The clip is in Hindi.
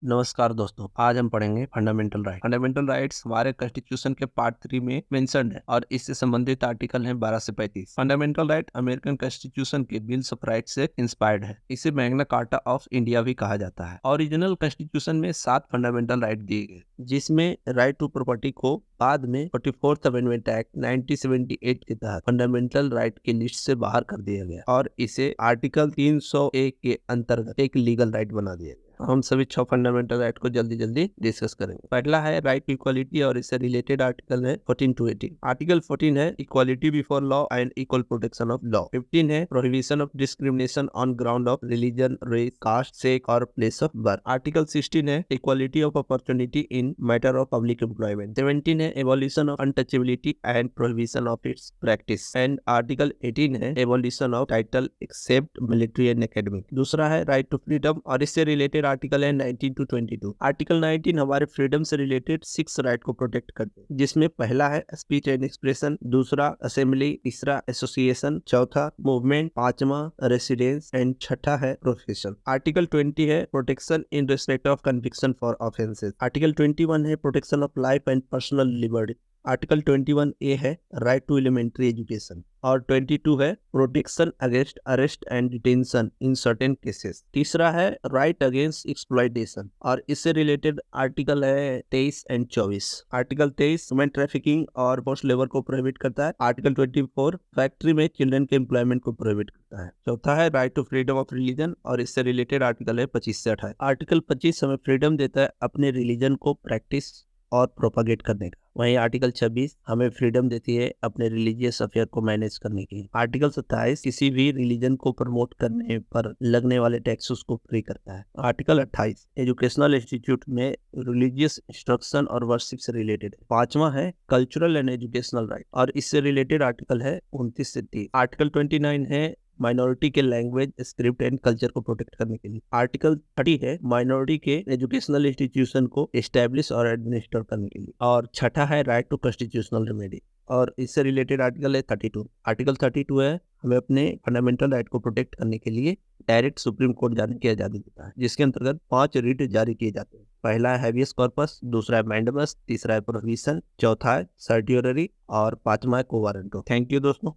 नमस्कार दोस्तों, आज हम पढ़ेंगे फंडामेंटल राइट। फंडामेंटल राइट्स हमारे कॉन्स्टिट्यूशन के पार्ट 3 में मेंशन्ड है और इससे संबंधित आर्टिकल हैं 12 से 35। फंडामेंटल राइट अमेरिकन कॉन्स्टिट्यूशन के बिल्स ऑफ राइट से इंस्पायर्ड है। इसे मैग्ना कार्टा ऑफ इंडिया भी कहा जाता है। ओरिजिनल कॉन्स्टिट्यूशन में 7 फंडामेंटल राइट दिए गए, जिसमें राइट टू प्रॉपर्टी को बाद में 44th अमेंडमेंट एक्ट 1978 के तहत फंडामेंटल राइट की लिस्ट से बाहर कर दिया गया और इसे आर्टिकल 301 के अंतर्गत एक लीगल राइट बना दिया गया। हम सभी 6 फंडामेंटल राइट को जल्दी डिस्कस करेंगे। पहला है राइट टू इक्वालिटी और इससे रिलेटेड आर्टिकल है 14 to 18। आर्टिकल 14 है equality before law and equal protection of law. 15 है prohibition of discrimination on ground of religion, race, caste, sex और प्लेस ऑफ बर्थ। आर्टिकल 16 है equality of opportunity in matter of public employment. 17 है abolition of untouchability and prohibition of its practice. And article 18 है abolition of title except military and academic. दूसरा है राइट टू फ्रीडम और इससे रिलेटेड आर्टिकल है 19 to 22। आर्टिकल 19 हमारे फ्रीडम से रिलेटेड 6 राइट को प्रोटेक्ट करते हैं, जिसमें पहला है स्पीच एंड एक्सप्रेशन, दूसरा असेंबली, तीसरा एसोसिएशन, चौथा मूवमेंट, पांचवा रेसिडेंस एंड छठा है प्रोफेशन। आर्टिकल 20 है protection in respect of conviction for offences. Article 21 है protection of life and personal liberty. Article 21A है राइट टू एलिमेंट्री एजुकेशन और 22 है protection against arrest and detention in certain cases. तीसरा है राइट अगेंस्ट एक्सप्लॉयटेशन और इससे रिलेटेड आर्टिकल है 23 एंड 24। आर्टिकल 23 ह्यूमन ट्रैफिकिंग और फोर्स लेबर को प्रोहिबिट करता है। आर्टिकल 24 फैक्ट्री में चिल्ड्रन के एम्प्लॉयमेंट को प्रोहिबिट करता है। चौथा है right to freedom of religion और इससे रिलेटेड आर्टिकल है 25 से 28। आर्टिकल 25 हमें फ्रीडम देता है अपने रिलीजन को प्रैक्टिस और प्रोपागेट करने का। वहीं आर्टिकल 26 हमें फ्रीडम देती है अपने रिलीजियस अफेयर को मैनेज करने की। आर्टिकल 27 किसी भी रिलीजन को प्रमोट करने पर लगने वाले टैक्सेस को फ्री करता है। आर्टिकल 28 एजुकेशनल इंस्टीट्यूट में रिलीजियस इंस्ट्रक्शन और वर्शिप से रिलेटेड है। पांचवा है कल्चरल एंड एजुकेशनल राइट और इससे रिलेटेड आर्टिकल है 29 से 30। आर्टिकल 29 है माइनॉरिटी के लैंग्वेज, स्क्रिप्ट एंड कल्चर को प्रोटेक्ट करने के लिए। आर्टिकल 30 है माइनॉरिटी के एजुकेशनल इंस्टीट्यूशन को एस्टेब्लिश और एडमिनिस्टर करने के लिए। और छठा है राइट टू कॉन्स्टिट्यूशनल रेमेडी और इससे रिलेटेड आर्टिकल है 32। आर्टिकल 32 है हमें अपने फंडामेंटल राइट को प्रोटेक्ट करने के लिए डायरेक्ट सुप्रीम कोर्ट जाने की आजादी देता है, जिसके अंतर्गत 5 रिट जारी किए जाते हैं। पहला है हैबियस कॉर्पस, दूसरा है मैंडेमस, तीसरा है प्रोहिबिशन, चौथा है सर्टियोररी और पांचवा है को वारंटो। थैंक यू दोस्तों।